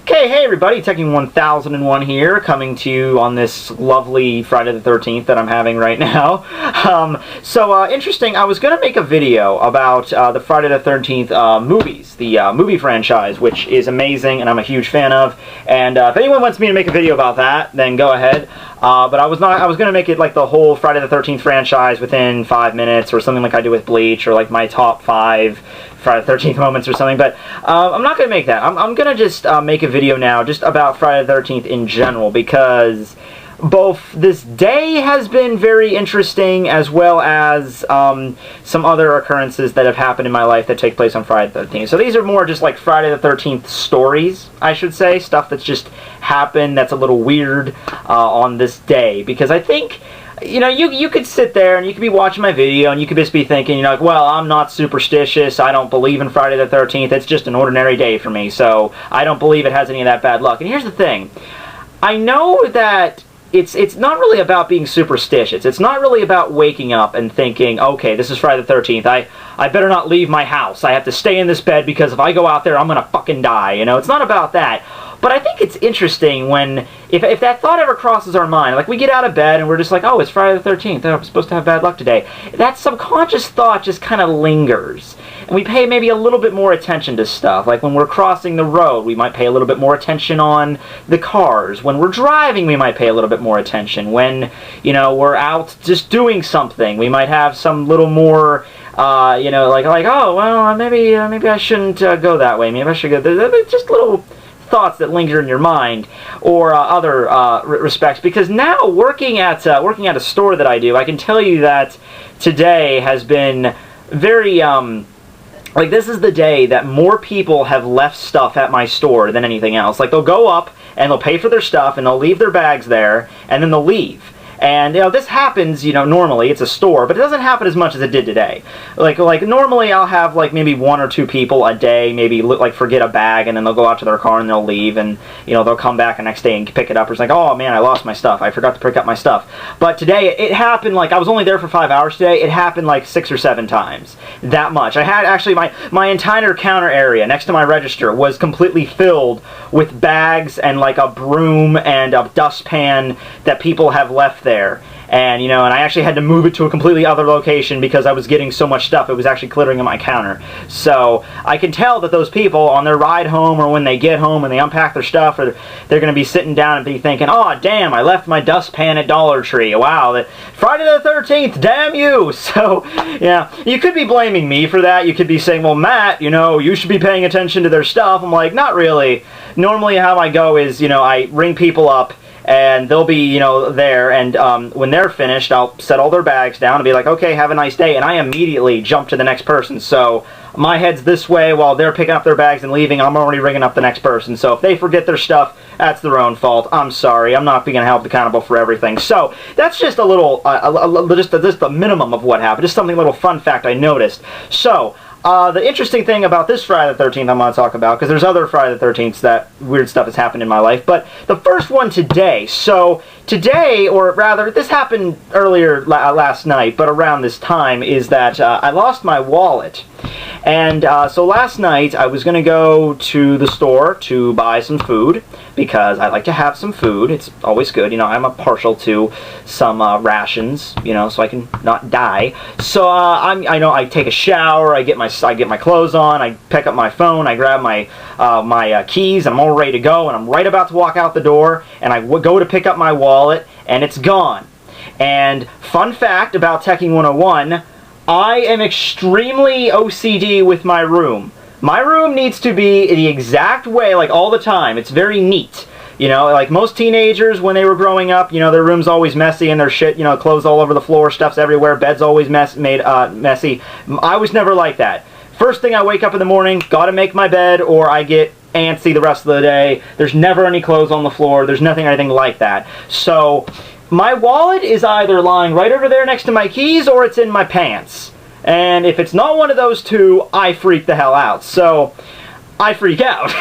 Okay, hey everybody, Teching 1001 here, coming to you on this lovely Friday the 13th that I'm having right now. Interesting, I was going to make a video about the Friday the 13th movies, the movie franchise, which is amazing and I'm a huge fan of. And if anyone wants me to make a video about that, then go ahead. But I was going to make it like the whole Friday the 13th franchise within 5 minutes or something like I do with Bleach, or like my top 5 Friday the 13th moments or something, but I'm not going to make that. I'm going to just make a video now just about Friday the 13th in general, because both this day has been very interesting as well as some other occurrences that have happened in my life that take place on Friday the 13th. So these are more just like Friday the 13th stories, I should say, stuff that's just happened that's a little weird on this day, because I think, you know, you could sit there and you could be watching my video and you could just be thinking, you know, like, well, I'm not superstitious, I don't believe in Friday the 13th, it's just an ordinary day for me, so I don't believe it has any of that bad luck. And here's the thing, I know that it's not really about being superstitious. It's not really about waking up and thinking, okay, this is Friday the 13th, I better not leave my house, I have to stay in this bed because if I go out there I'm gonna fucking die, you know, it's not about that. But I think it's interesting when, if that thought ever crosses our mind, like we get out of bed and we're just like, oh, it's Friday the 13th, I'm supposed to have bad luck today. That subconscious thought just kind of lingers. And we pay maybe a little bit more attention to stuff. Like when we're crossing the road, we might pay a little bit more attention on the cars. When we're driving, we might pay a little bit more attention. When, you know, we're out just doing something, we might have some little more, you know, like, oh, well, maybe I shouldn't go that way. Maybe I should go. They're just little thoughts that linger in your mind, or other respects. Because now working at a store that I do, I can tell you that today has been very like, this is the day that more people have left stuff at my store than anything else. Like, they'll go up and they'll pay for their stuff and they'll leave their bags there and then they'll leave. And, you know, this happens, you know, normally, it's a store, but it doesn't happen as much as it did today. Like normally I'll have, like, maybe 1 or 2 people a day, maybe, like, forget a bag, and then they'll go out to their car and they'll leave, and, you know, they'll come back the next day and pick it up. It's like, oh, man, I lost my stuff. I forgot to pick up my stuff. But today, it happened, like, I was only there for 5 hours today. It happened, like, 6 or 7 times. That much. I had, actually, my entire counter area next to my register was completely filled with bags and, like, a broom and a dustpan that people have left there. And, you know, and I actually had to move it to a completely other location because I was getting so much stuff, it was actually cluttering on my counter. So I can tell that those people on their ride home, or when they get home and they unpack their stuff, or they're going to be sitting down and be thinking, oh, damn, I left my dustpan at Dollar Tree. Wow, Friday the 13th, damn you. So, yeah, you could be blaming me for that. You could be saying, well, Matt, you know, you should be paying attention to their stuff. I'm like, not really. Normally how I go is, you know, I ring people up, and they'll be, you know, there, and when they're finished, I'll set all their bags down and be like, okay, have a nice day, and I immediately jump to the next person. So my head's this way while they're picking up their bags and leaving. I'm already ringing up the next person. So if they forget their stuff, that's their own fault. I'm sorry. I'm not being held accountable for everything. So that's just a little, just the minimum of what happened. Just something, a little fun fact I noticed. So the interesting thing about this Friday the 13th I'm going to talk about, because there's other Friday the 13ths that weird stuff has happened in my life, but the first one today. So today, or rather, this happened earlier last night, but around this time, is that I lost my wallet. And so last night I was going to go to the store to buy some food, because I like to have some food. It's always good. You know, I'm partial to some rations, you know, so I can not die. So I take a shower, I get my clothes on, I pick up my phone, I grab my keys, and I'm all ready to go, and I'm right about to walk out the door, and I go to pick up my wallet, and it's gone. And fun fact about Teching 101, I am extremely OCD with my room. My room needs to be the exact way, like all the time. It's very neat. You know, like most teenagers when they were growing up, you know, their room's always messy and their shit, you know, clothes all over the floor, stuff's everywhere, bed's always made messy. I was never like that. First thing I wake up in the morning, gotta make my bed, or I get antsy the rest of the day. There's never any clothes on the floor. There's nothing or anything like that. So my wallet is either lying right over there next to my keys, or it's in my pants. And if it's not one of those two, I freak the hell out. So I freak out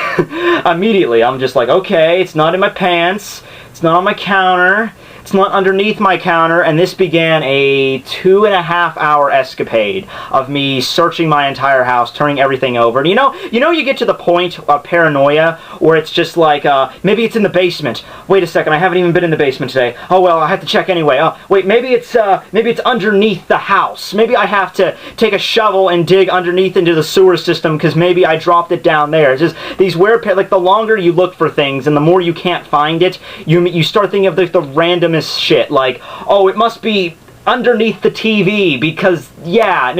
immediately. I'm just like, okay, it's not in my pants, it's not on my counter, slumped underneath my counter, and this began a 2.5-hour escapade of me searching my entire house, turning everything over. And you get to the point of paranoia where it's just like, maybe it's in the basement. Wait a second, I haven't even been in the basement today. Oh well, I have to check anyway. Oh wait, maybe it's underneath the house. Maybe I have to take a shovel and dig underneath into the sewer system because maybe I dropped it down there. It's just these weird, like the longer you look for things and the more you can't find it, you start thinking of the randomest shit. Like, oh, it must be underneath the TV because, yeah.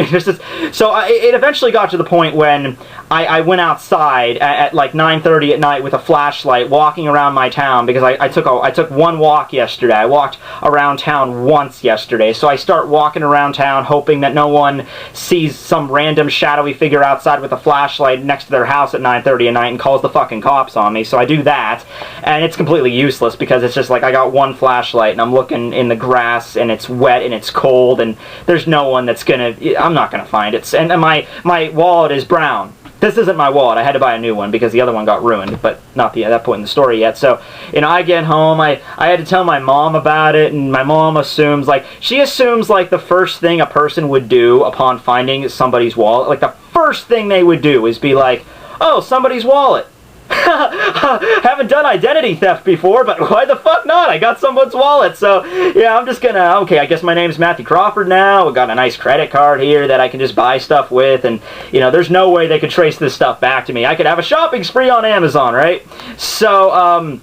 So it eventually got to the point when I went outside at like 9:30 at night with a flashlight, walking around my town because I took one walk yesterday. I walked around town once yesterday. So I start walking around town hoping that no one sees some random shadowy figure outside with a flashlight next to their house at 9:30 at night and calls the fucking cops on me. So I do that, and it's completely useless because it's just like I got one flashlight and I'm looking in the grass and it's wet and it's cold and there's no one that's gonna, I'm not gonna find it. And my wallet is brown. This isn't my wallet. I had to buy a new one because the other one got ruined, but not at that point in the story yet. So, I get home, I had to tell my mom about it, and my mom assumes the first thing a person would do upon finding somebody's wallet, like the first thing they would do is be like, oh, somebody's wallet. Haven't done identity theft before, but why the fuck not? I got someone's wallet, so yeah, I'm just gonna, okay, I guess my name's Matthew Crawford now. I got a nice credit card here that I can just buy stuff with, and, there's no way they could trace this stuff back to me. I could have a shopping spree on Amazon, right? So,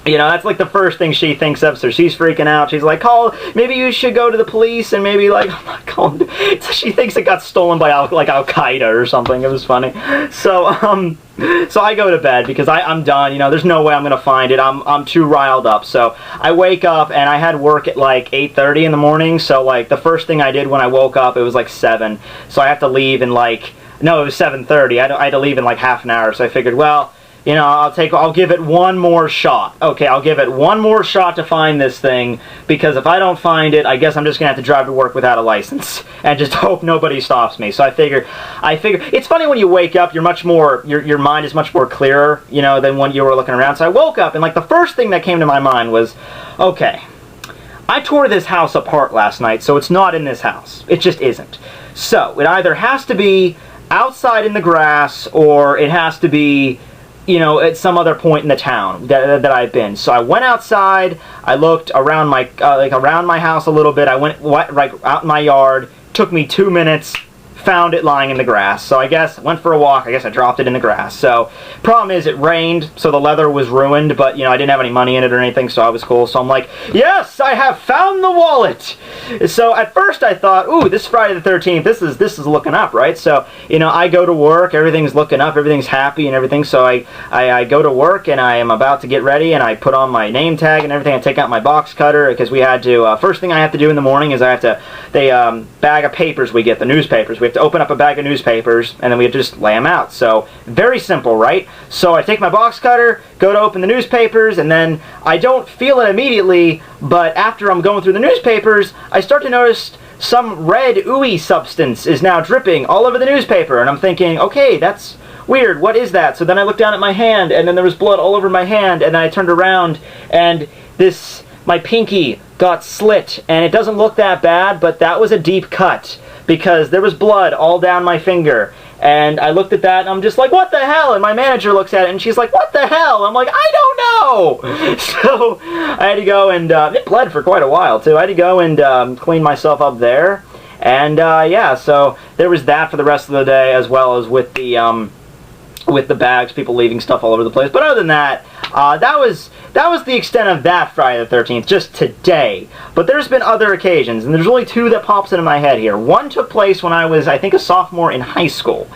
that's like the first thing she thinks of, so she's freaking out. She's like, maybe you should go to the police, and maybe, like, I'm not calling. She thinks it got stolen by, Al-Qaeda or something. It was funny. So I go to bed because I'm done. There's no way I'm going to find it. I'm too riled up. So I wake up, and I had work at, 8:30 in the morning, so, the first thing I did when I woke up, it was, 7. So I have to leave in, no, it was 7:30. I had to leave in, half an hour, so I figured, well, I'll give it one more shot. Okay, I'll give it one more shot to find this thing, because if I don't find it, I guess I'm just going to have to drive to work without a license, and just hope nobody stops me. So I figure, it's funny when you wake up, you're much more, your mind is much more clearer, than when you were looking around. So I woke up, and the first thing that came to my mind was, okay, I tore this house apart last night, so it's not in this house. It just isn't. So, it either has to be outside in the grass, or it has to be at some other point in the town that I've been. So I went outside, I looked around around my house a little bit, I went right out in my yard, took me 2 minutes, found it lying in the grass. So I guess, went for a walk, I guess I dropped it in the grass. So, problem is, it rained, so the leather was ruined, but, I didn't have any money in it or anything, so I was cool. So I'm like, yes, I have found the wallet! So at first I thought, ooh, this Friday the 13th, this is looking up, right? So, I go to work, everything's looking up, everything's happy and everything, so I go to work, and I am about to get ready, and I put on my name tag and everything, I take out my box cutter, because we had to, first thing I have to do in the morning is bag of papers we get, the newspapers, we have to open up a bag of newspapers, and then we have to just lay them out. So, very simple, right? So I take my box cutter, go to open the newspapers, and then I don't feel it immediately, but after I'm going through the newspapers, I start to notice some red ooey substance is now dripping all over the newspaper, and I'm thinking, okay, that's weird, what is that? So then I look down at my hand, and then there was blood all over my hand, and then I turned around, and my pinky got slit, and it doesn't look that bad, but that was a deep cut, because there was blood all down my finger. And I looked at that, and I'm just like, what the hell? And my manager looks at it, and she's like, what the hell? I'm like, I don't know! So I had to go, and it bled for quite a while, too. I had to go and clean myself up there. And, yeah, so there was that for the rest of the day, as well as with the bags, people leaving stuff all over the place. But other than that, that was the extent of that Friday the 13th, just today. But there's been other occasions, and there's only two that pops into my head here. One took place when I was, I think, a sophomore in high school.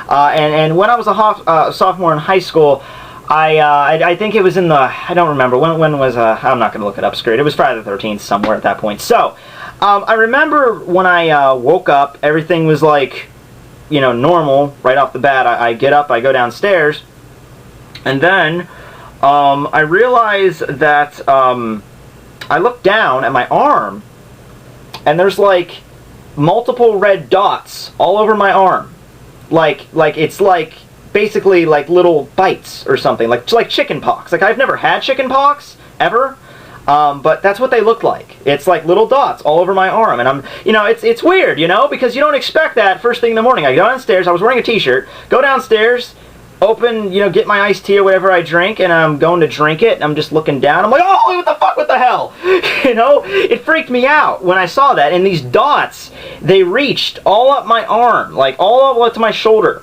And when I was a sophomore in high school, I think it was in the, I don't remember, when was, I'm not going to look it up straight. It was Friday the 13th, somewhere at that point. So, I remember when I woke up, everything was like, normal, right off the bat. I get up, I go downstairs, and then I realize that I look down at my arm, and there's like multiple red dots all over my arm, like it's like basically like little bites or something, like chicken pox. Like, I've never had chicken pox ever. But that's what they look like. It's like little dots all over my arm, and it's weird, because you don't expect that first thing in the morning. I go downstairs, I was wearing a t-shirt, go downstairs, open, get my iced tea or whatever I drink, and I'm going to drink it, and I'm just looking down, I'm like, oh, what the fuck, what the hell? It freaked me out when I saw that, and these dots, they reached all up my arm, like all up to my shoulder,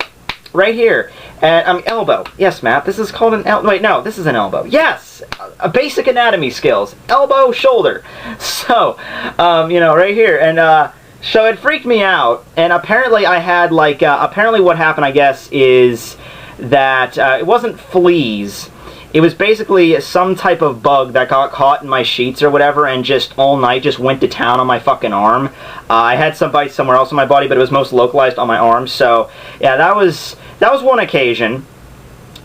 right here. And elbow. Yes, Matt, this is called an elbow. Wait, no, this is an elbow. Yes! A basic anatomy skills. Elbow, shoulder. So, right here. And, so it freaked me out. And apparently I had, apparently what happened, I guess, is that it wasn't fleas. It was basically some type of bug that got caught in my sheets or whatever, and just all night just went to town on my fucking arm. I had some bites somewhere else in my body, but it was most localized on my arm. So, yeah, that was one occasion.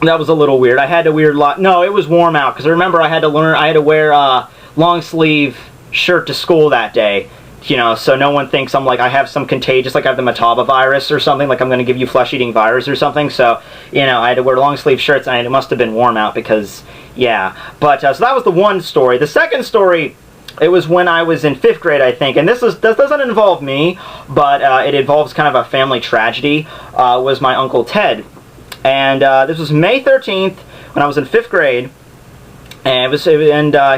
That was a little weird. I had to no, it was warm out, because I remember I had to wear a long sleeve shirt to school that day. So no one thinks I have some contagious, like I have the Mataba virus or something, like I'm going to give you flesh-eating virus or something. So, I had to wear long-sleeve shirts, and it must have been warm out because, yeah. But, so that was the one story. The second story, it was when I was in 5th grade, I think, and this doesn't involve me, but it involves kind of a family tragedy, was my Uncle Ted. And this was May 13th, when I was in 5th grade. And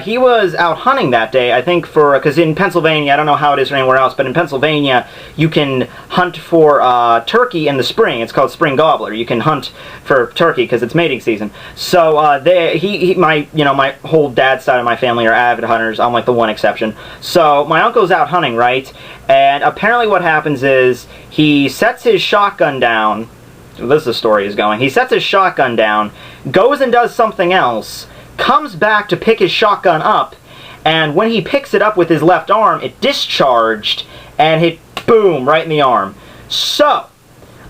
he was out hunting that day, I think, because in Pennsylvania, I don't know how it is anywhere else, but in Pennsylvania, you can hunt for turkey in the spring. It's called spring gobbler. You can hunt for turkey because it's mating season. So my whole dad's side of my family are avid hunters. I'm like the one exception. So my uncle's out hunting, right? And apparently what happens is he sets his shotgun down. This is the story is going. He sets his shotgun down, goes and does something else, comes back to pick his shotgun up, and when he picks it up with his left arm, it discharged and hit, boom, right in the arm. So,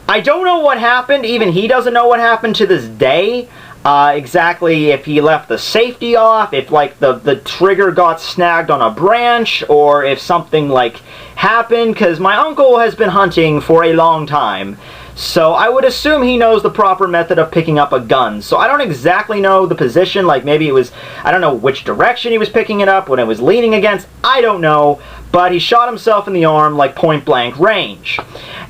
I don't know what happened. Even he doesn't know what happened to this day. Exactly if he left the safety off, if the trigger got snagged on a branch, or if something happened, because my uncle has been hunting for a long time. So I would assume he knows the proper method of picking up a gun. So I don't exactly know the position, maybe it was, I don't know which direction he was picking it up, when it was leaning against, I don't know. But he shot himself in the arm, point blank range.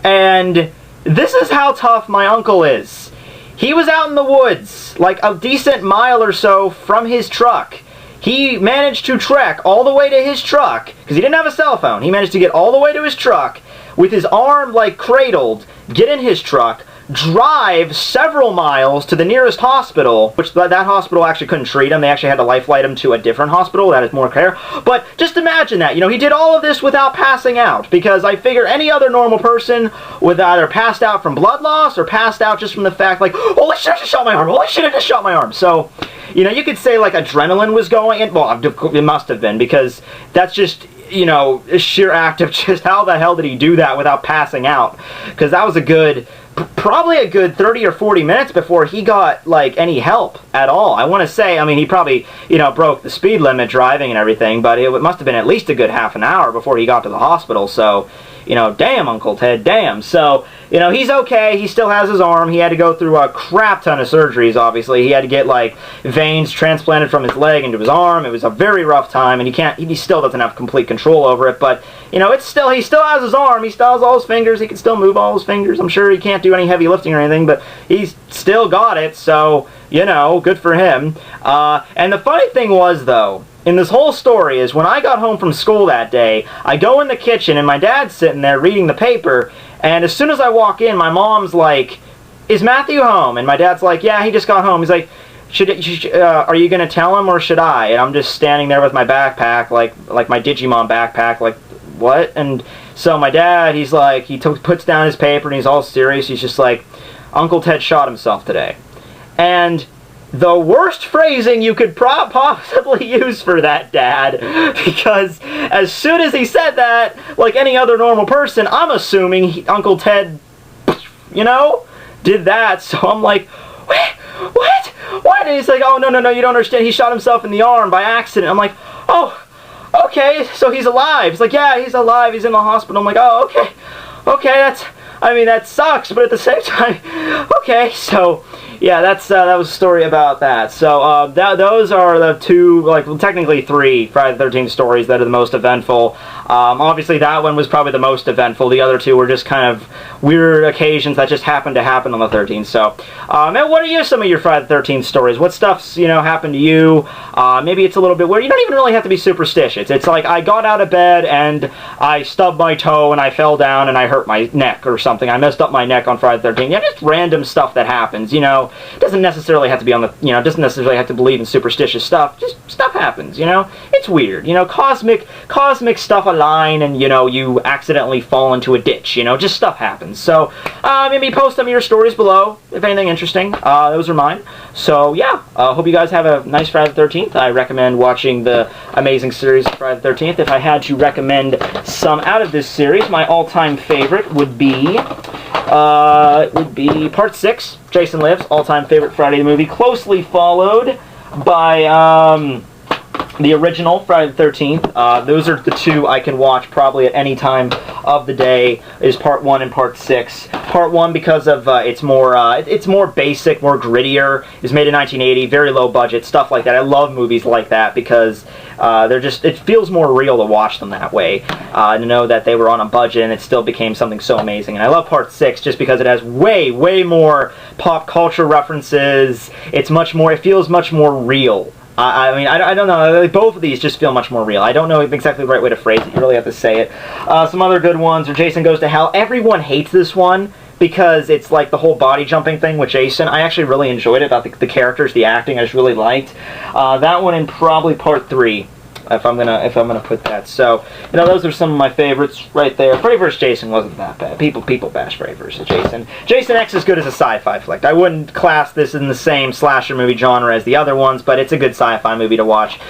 And this is how tough my uncle is. He was out in the woods, a decent mile or so from his truck. He managed to trek all the way to his truck, because he didn't have a cell phone. He managed to get all the way to his truck, with his arm cradled, get in his truck, drive several miles to the nearest hospital, which that hospital actually couldn't treat him. They actually had to life flight him to a different hospital that is more care. But just imagine that, he did all of this without passing out, because I figure any other normal person would either passed out from blood loss or passed out just from the fact holy shit, I just shot my arm, holy shit, I just shot my arm. So, you could say adrenaline was going in. Well, it must have been, because that's just, a sheer act of just how the hell did he do that without passing out? Because that was probably a good 30 or 40 minutes before he got any help at all. I want to say, he probably broke the speed limit driving and everything, but it must have been at least a good half an hour before he got to the hospital. So damn, Uncle Ted, damn. So he's okay. He still has his arm. He had to go through a crap ton of surgeries, obviously. He had to get veins transplanted from his leg into his arm. It was a very rough time, and he still doesn't have complete control over it, but he still has his arm. He still has all his fingers. He can still move all his fingers. I'm sure he can't do any heavy lifting or anything, but he's still got it, so good for him. And the funny thing was, though, in this whole story is when I got home from school that day, I go in the kitchen and my dad's sitting there reading the paper, and as soon as I walk in, my mom's like, "Is Matthew home?" And my dad's like, "Yeah, he just got home." He's like, are you going to tell him or should I? And I'm just standing there with my backpack, like my Digimon backpack, what? And so my dad, he's like, he puts down his paper and he's all serious. He's just like, "Uncle Ted shot himself today." And the worst phrasing you could possibly use for that, Dad, because as soon as he said that, like any other normal person, I'm assuming Uncle Ted, did that. So I'm like, what? And he's like, "Oh, no, you don't understand. He shot himself in the arm by accident." I'm like, "Oh, okay, so he's alive." He's like, "Yeah, he's alive. He's in the hospital." I'm like, "Oh, okay, that sucks, but at the same time, okay." So, Yeah, that was a story about that. So those are the two, like, well, technically three Friday the 13th stories that are the most eventful. Obviously, that one was probably the most eventful. The other two were just kind of weird occasions that just happened to happen on the 13th. So, and what are some of your Friday the 13th stories? What stuff's, happened to you? Maybe it's a little bit weird. You don't even really have to be superstitious. It's like, I got out of bed and I stubbed my toe and I fell down and I hurt my neck or something. I messed up my neck on Friday the 13th. Yeah, just random stuff that happens, It doesn't necessarily have to be on the, doesn't necessarily have to believe in superstitious stuff. Just stuff happens, It's weird, cosmic stuff align and, you accidentally fall into a ditch, just stuff happens. So, maybe post some of your stories below, if anything interesting. Those are mine. So, yeah, hope you guys have a nice Friday the 13th. I recommend watching the amazing series Friday the 13th. If I had to recommend some out of this series, my all-time favorite would be Part 6, Jason Lives, all-time favorite Friday movie, closely followed by the original Friday the 13th. Those are the two I can watch probably at any time of the day, is Part 1 and Part 6. Part 1 because of it's more basic, more grittier. It was made in 1980, very low budget, stuff like that. I love movies like that because it feels more real to watch them that way. To know that they were on a budget and it still became something so amazing. And I love Part 6 just because it has way more pop culture references. It feels much more real. I don't know. Both of these just feel much more real. I don't know exactly the right way to phrase it. You really have to say it. Some other good ones are Jason Goes to Hell. Everyone hates this one because it's like the whole body jumping thing with Jason. I actually really enjoyed it, about the characters, the acting. I just really liked that one, and probably Part 3. If I'm gonna put that. So, those are some of my favorites right there. Freddy vs. Jason wasn't that bad. People bash Freddy vs. Jason. Jason X is good as a sci-fi flick. I wouldn't class this in the same slasher movie genre as the other ones, but it's a good sci-fi movie to watch.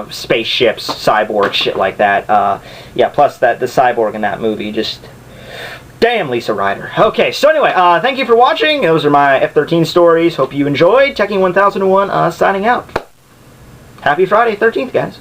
Spaceships, cyborgs, shit like that. Yeah. Plus the cyborg in that movie, just damn Lisa Ryder. Okay. So anyway, thank you for watching. Those are my F13 stories. Hope you enjoyed. Teching 1001 signing out. Happy Friday 13th, guys.